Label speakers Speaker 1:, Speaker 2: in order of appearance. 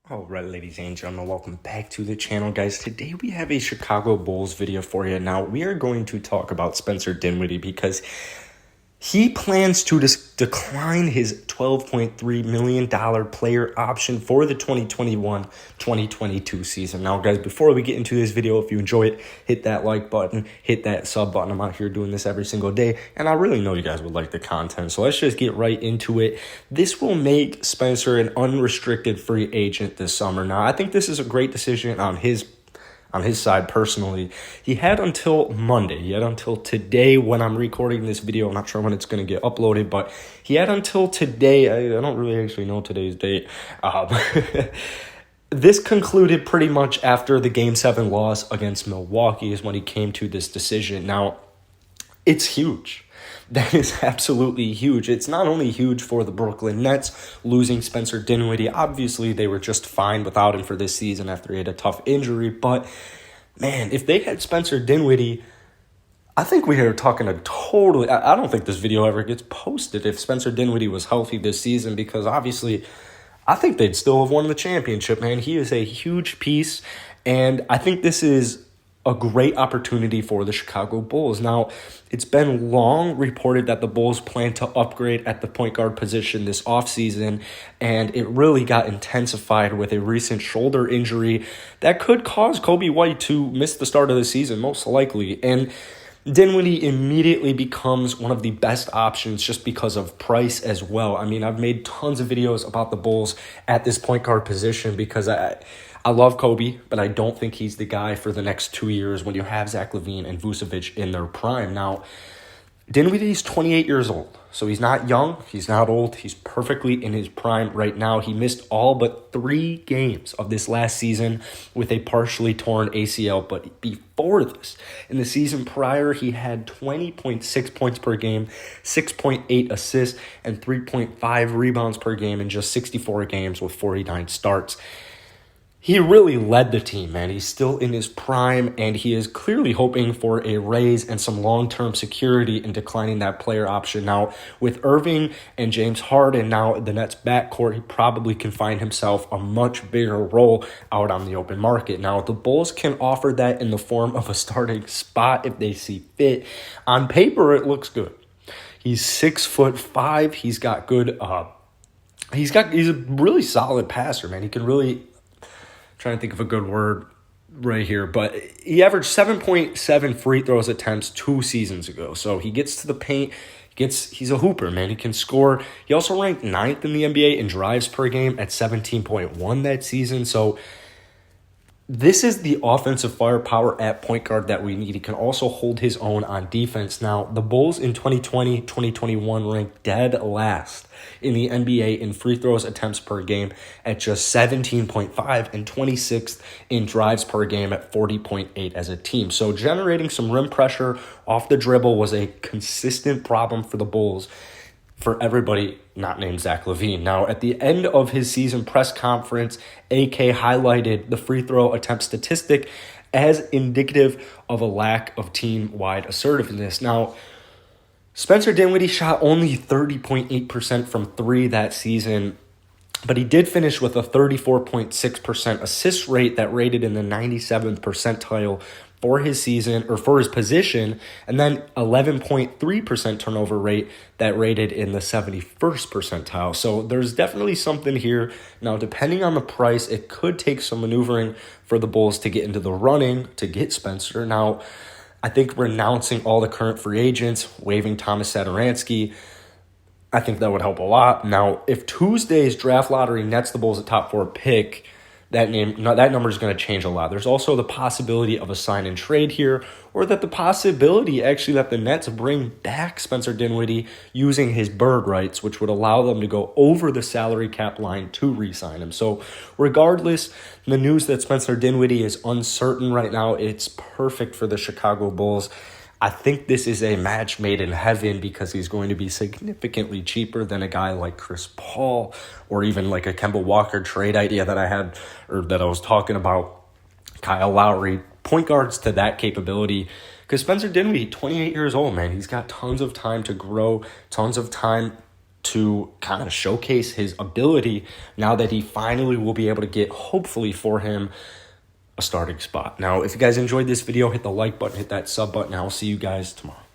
Speaker 1: All right, ladies and gentlemen, welcome back to the channel, guys. Today we have a Chicago Bulls video for you. Now, we are going to talk about Spencer Dinwiddie because he plans to decline his $12.3 million player option for the 2021-2022 season. Now, guys, before we get into this video, if you enjoy it, hit that like button, hit that sub button. I'm out here doing this every single day, and I really know you guys would like the content. So let's just get right into it. This will make Spencer an unrestricted free agent this summer. Now, I think this is a great decision on his side personally. He had until Monday. He had until today when I'm recording this video. I'm not sure when it's going to get uploaded, but he had until today. I don't really actually know today's date. This concluded pretty much after the Game 7 loss against Milwaukee is when he came to this decision. Now, it's huge. That is absolutely huge. It's not only huge for the Brooklyn Nets losing Spencer Dinwiddie. Obviously, they were just fine without him for this season after he had a tough injury. But, man, if they had Spencer Dinwiddie, I think we are talking a totally... I don't think this video ever gets posted if Spencer Dinwiddie was healthy this season because, obviously, I think they'd still have won the championship, man. He is a huge piece, and I think this is a great opportunity for the Chicago Bulls. Now, it's been long reported that the Bulls plan to upgrade at the point guard position this offseason, and it really got intensified with a recent shoulder injury that could cause Coby White to miss the start of the season, most likely. And Dinwiddie immediately becomes one of the best options just because of price as well. I mean, I've made tons of videos about the Bulls at this point guard position because I love Coby, but I don't think he's the guy for the next 2 years when you have Zach LaVine and Vucevic in their prime. Now, Dinwiddie's 28 years old, so he's not young, he's not old, he's perfectly in his prime right now. He missed all but 3 games of this last season with a partially torn ACL, but before this, in the season prior, he had 20.6 points per game, 6.8 assists, and 3.5 rebounds per game in just 64 games with 49 starts. He really led the team, man. He's still in his prime, and he is clearly hoping for a raise and some long-term security in declining that player option. Now, with Irving and James Harden now in the Nets backcourt, he probably can find himself a much bigger role out on the open market. Now, the Bulls can offer that in the form of a starting spot if they see fit. On paper, it looks good. He's 6'5". He's got good. He's a really solid passer, man. He can really... Trying to think of a good word right here, but he averaged 7.7 free throws attempts 2 seasons ago. So he gets to the paint, he's a hooper, man. He can score. He also ranked 9th in the NBA in drives per game at 17.1 that season. So this is the offensive firepower at point guard that we need. He can also hold his own on defense. Now, the Bulls in 2020-2021 ranked dead last in the NBA in free throws attempts per game at just 17.5 and 26th in drives per game at 40.8 as a team. So generating some rim pressure off the dribble was a consistent problem for the Bulls for everybody not named Zach LaVine. Now, at the end of his season press conference, AK highlighted the free throw attempt statistic as indicative of a lack of team-wide assertiveness. Now, Spencer Dinwiddie shot only 30.8% from 3 that season, but he did finish with a 34.6% assist rate that rated in the 97th percentile for his season or for his position, and then 11.3% turnover rate that rated in the 71st percentile. So there's definitely something here. Now, depending on the price, it could take some maneuvering for the Bulls to get into the running to get Spencer. Now, I think renouncing all the current free agents, waiving Thomas Satoransky, I think that would help a lot. Now, if Tuesday's draft lottery nets the Bulls a top 4 pick, that number is going to change a lot. There's also the possibility of a sign and trade here, or that the possibility actually that the Nets bring back Spencer Dinwiddie using his bird rights, which would allow them to go over the salary cap line to re-sign him. So regardless, the news that Spencer Dinwiddie is uncertain right now, it's perfect for the Chicago Bulls. I think this is a match made in heaven because he's going to be significantly cheaper than a guy like Chris Paul or even like a Kemba Walker trade idea that I had or that I was talking about. Kyle Lowry, point guards to that capability. Because Spencer Dinwiddie, 28 years old, man, he's got tons of time to grow, tons of time to kind of showcase his ability now that he finally will be able to get, hopefully for him, a starting spot. Now, if you guys enjoyed this video, hit the like button, hit that sub button. I'll see you guys tomorrow.